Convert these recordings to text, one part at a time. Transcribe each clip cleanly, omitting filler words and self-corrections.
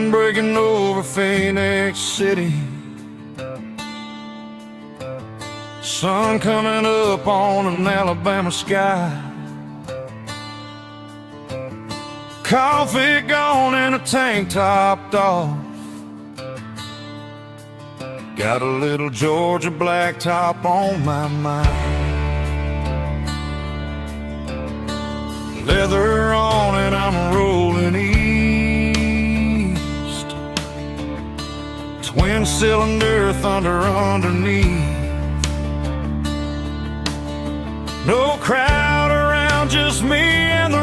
sun breaking over Phoenix City. Sun coming up on an Alabama sky. Coffee gone and a tank topped off. Got a little Georgia blacktop on my mind. Leather on and I'm rolling east. Twin cylinder thunder underneath. No crowd around, just me and the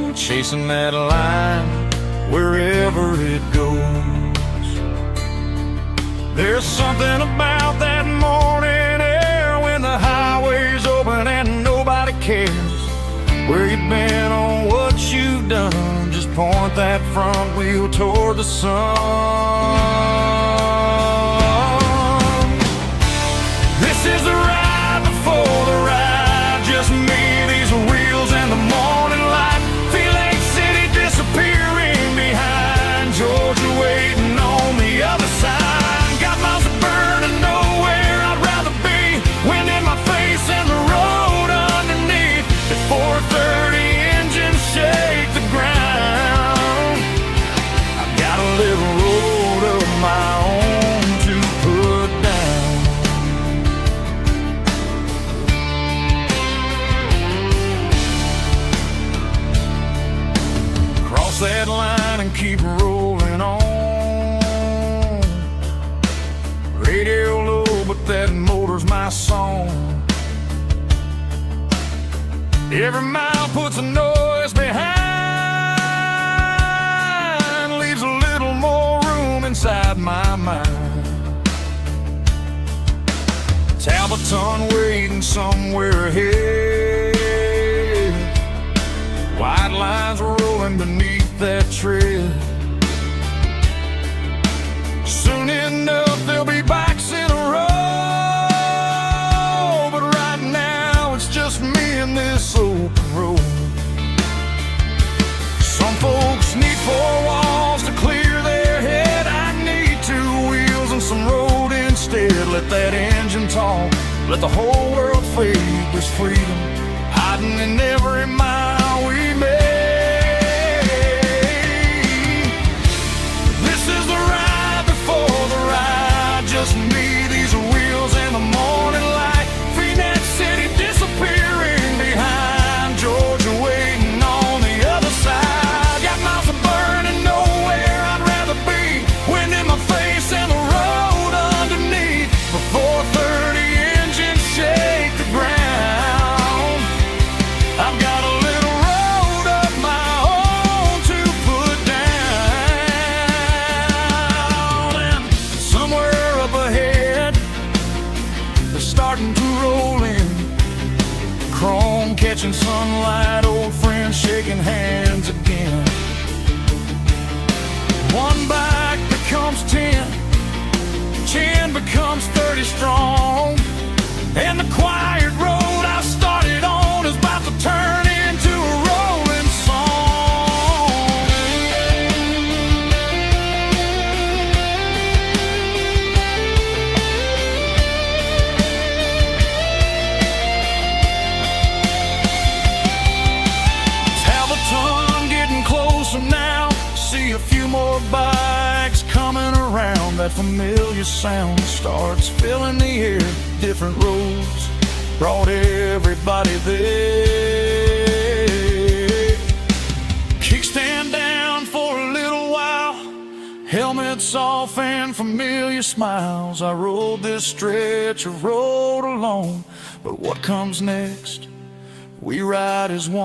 road, chasing that line wherever it goes. There's something about that morning air when the highway's open and nobody cares where you've been or what you've done. Just point that front wheel toward the sun. This is the ride before the ride, just me, these wheels, and the morning light. Phoenix City disappearing behind, Georgia waiting on the other side. Got miles of burning, nowhere I'd rather be. Wind in my face and the road underneath. At 4:30, engines shake the ground. I've got a little road of my own to put down. Cross that line and keep rolling on. Radio low, but that motor's my song. Every mile puts a noise behind, leaves a little more room inside my mind. Talbotton waiting somewhere ahead. White lines rolling beneath that tread. Soon enough there'll be bikes in a row, but right now it's just me and this open road. Some folks need four walls to clear their head. I need two wheels and some road instead. Let that engine talk, let the whole world fade. There's freedom hiding in every mile we make. This is the ride before the ride, just me, these wheels, and the morning light. Phoenix City disappearing behind, Georgia waiting on the other side. Got miles of burning, nowhere I'd rather be. Wind in my face and the road underneath. Before 4:30, engines shake the ground. I've got a little road of my own to put down. And somewhere up ahead, they're starting to roll in. Chrome catching sunlight, old friends shaking hands again. One bike becomes 10, 10 becomes 30 strong. And the quiet road I started on is about to turn into a rolling song. Talbotton getting closer now. See a few more bikes coming around. That familiar sound starts filling the air. Different roads brought everybody there. Kickstand down for a little while, helmets off and familiar smiles. I rode this stretch of road alone, but what comes next? We ride as one.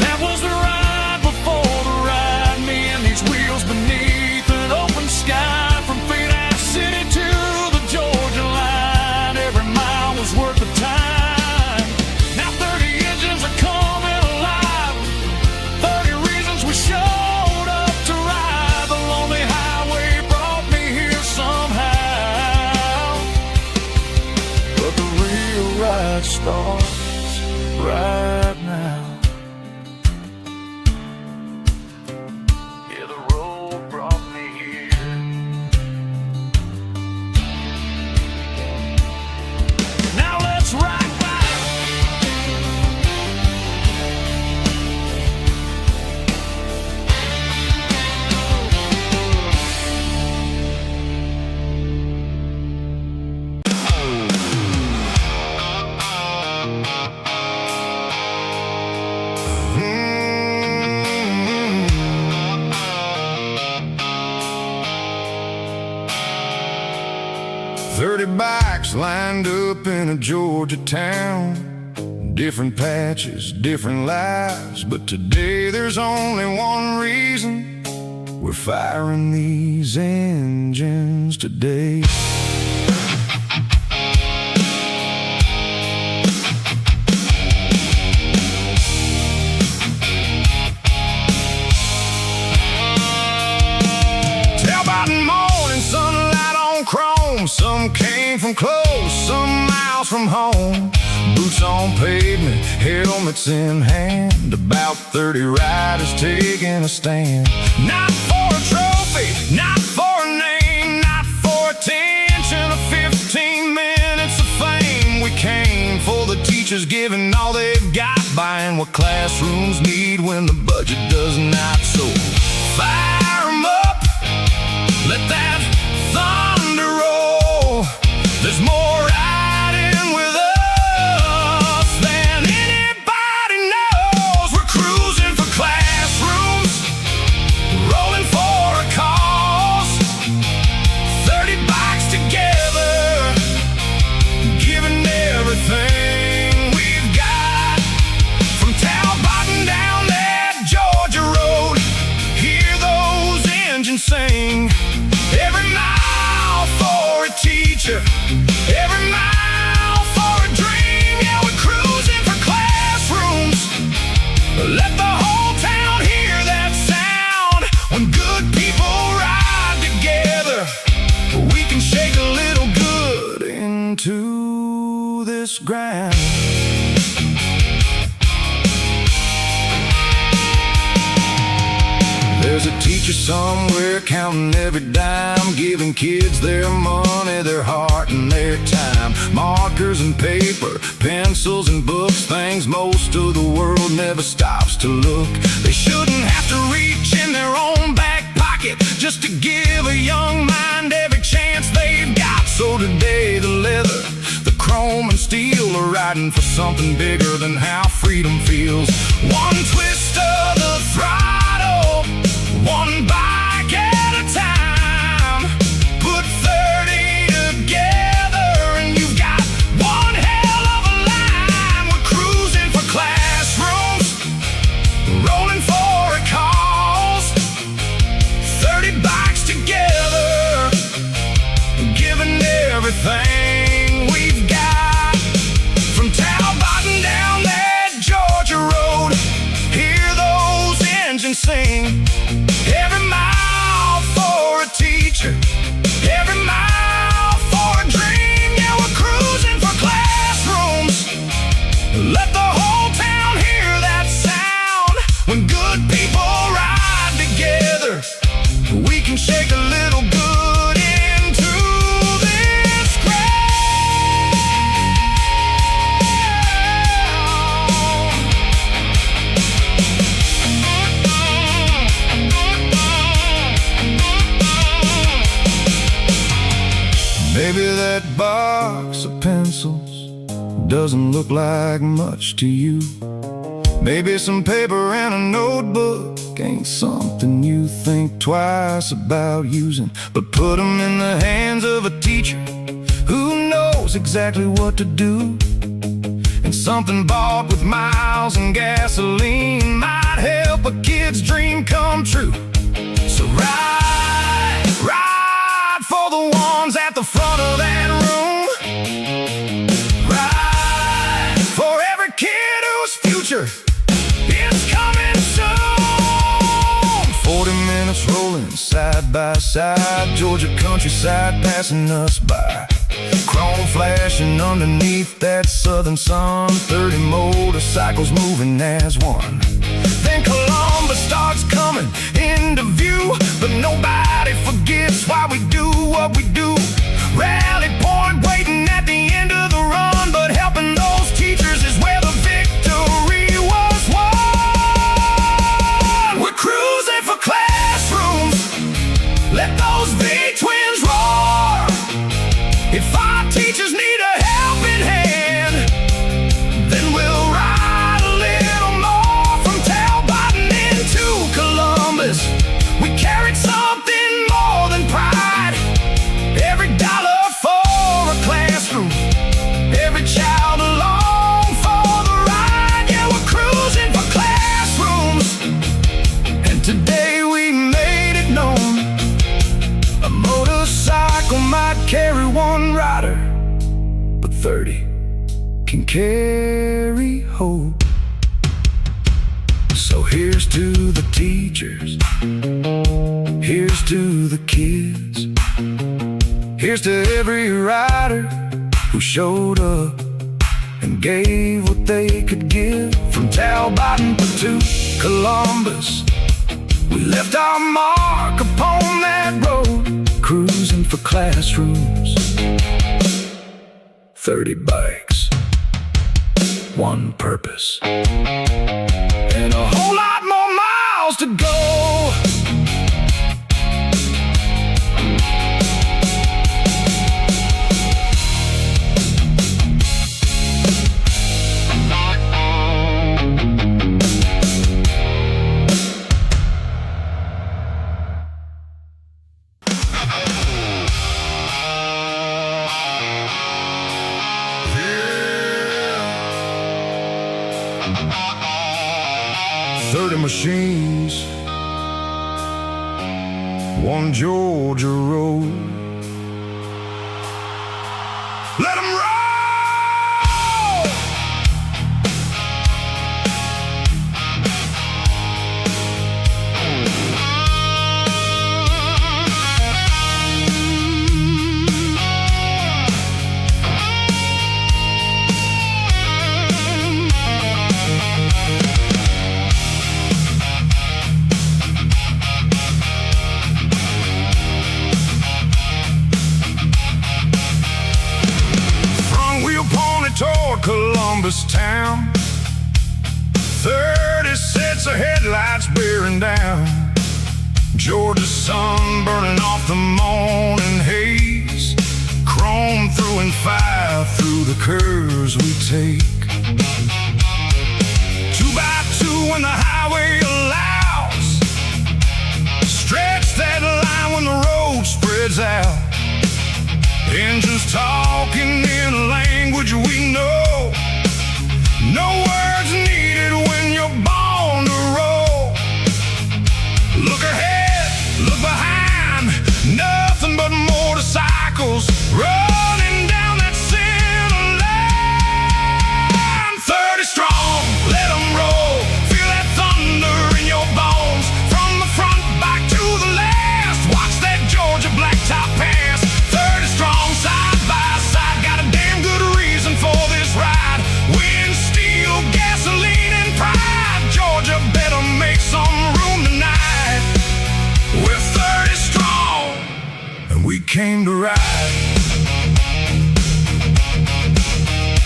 That was the ride before the ride, me and these wheels beneath an open sky. From Phoenix City to the Georgia line, every mile was worth the time. Now 30 engines are coming alive, 30 reasons we showed up to ride. The lonely highway brought me here somehow, but the real ride starts tracks lined up in a Georgia town. Different patches, different lives, but today there's only one reason we're firing these engines today. Some came from close, some miles from home. Boots on pavement, helmets in hand. About 30 riders taking a stand. Not for a trophy, not for a name, not for attention or 15 minutes of fame. We came for the teachers giving all they've got, buying what classrooms need when the budget does not. So fire 'em up, let that thunder roll. There's more riding with us than anybody knows. We're cruising for classrooms, rolling for a cause. 30 bikes together, giving everything we've got. From Talbotton down that Georgia road, hear those engines sing. Every mile for a teacher, every mile for a dream. Yeah, we're cruising for classrooms. Let the whole town hear that sound. When good people ride together, we can shake a little good into this ground. There's a teacher somewhere counting every dime, giving kids their money, their heart, and their time. Markers and paper, pencils and books, things most of the world never stops to look. They shouldn't have to reach in their own back pocket just to give a young mind every chance they've got. So today the leather, the chrome and steel are riding for something bigger than how freedom feels. One twist of the throttle, one bike at a time. Put 30 together and you've got one hell of a line. We're cruising for classrooms, rolling for a cause. 30 bikes together, giving everything we've got. From Talbotton down that Georgia road, hear those engines sing. Every mile for a teacher, every mile for a dream. Yeah, we're cruising for classrooms. Let the whole town hear that sound. When good people ride together, we can shake a little good into this ground. Maybe that box of pencils doesn't look like much to you. Maybe some paper and a notebook ain't something you think twice about using. But put them in the hands of a teacher who knows exactly what to do. And something bought with miles and gasoline might help a kid's dream come true. So ride, ride for the ones at the front of that room. Ride for every kid whose future is coming soon. 40 minutes rolling side by side, Georgia countryside passing us by. Chrome flashing underneath that southern sun, 30 motorcycles moving as one. Then Columbus starts coming into view, but nobody forgets why we do what we do. Rally point waiting at the end of the run, but helping those teachers is where the victory was won. We're cruising for classrooms, let those V-twins roar. If our teachers need a helping hand, then we'll ride a little more. From Talbotton into Columbus, we carried something more than pride. Every dollar for a carry hope. So here's to the teachers, here's to the kids, here's to every rider who showed up and gave what they could give. From Talbot to Columbus, we left our mark upon that road, cruising for classrooms. 30 bikes, one purpose, and a whole lot more miles to go. Yeah. 30 machines, one Georgia road. Let 'em roll! Toward Columbus town, 30 sets of headlights bearing down. Georgia's sun burning off the morning haze, chrome through and fire through the curves we take. 2 by 2 when the highway allows, stretch that line when the road spreads out. Engines talking in a language we know, no words needed when you're born to roll. Look ahead, look behind, nothing but motorcycles running down that center line. 30 strong, let 'em roll, feel that thunder in your bones. From the front back to the last, watch that Georgia blacktop pass. 30 strong, side by side, got a damn good reason for this ride. Wind, steel, gasoline, and pride. Georgia better make some room tonight. We're 30 strong, and we came to ride.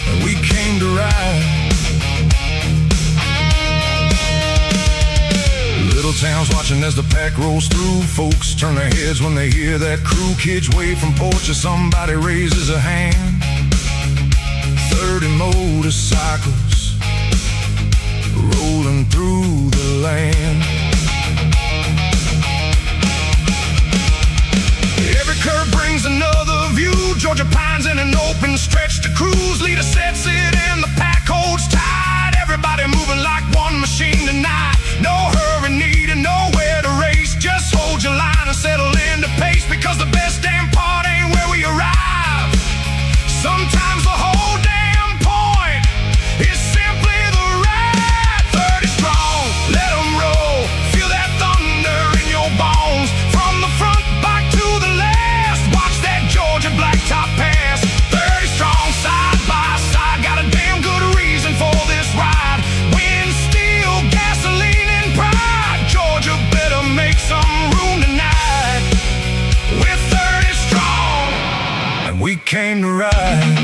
And we came to ride. Little towns watching as the pack rolls through. Folks turn their heads when they hear that crew. Kids wave from porches, somebody raises a hand. 30 motorcycles rolling through the land. Every curve brings another view. Georgia pines in an open stretch to cruise. Leader sets it and the pack holds tight. Everybody moving like one machine tonight. No hurry needed, nowhere to race. Just hold your line and settle into pace, because the best damn part ain't where we arrive. Sometimes the whole damn point is simply the ride. 30 strong, let 'em roll, feel that thunder in your bones. From the front back to the last, watch that Georgia blacktop pass. 30 strong, side by side, got a damn good reason for this ride. Wind, steel, gasoline, and pride. Georgia better make some room tonight. We're 30 strong, and we came to ride.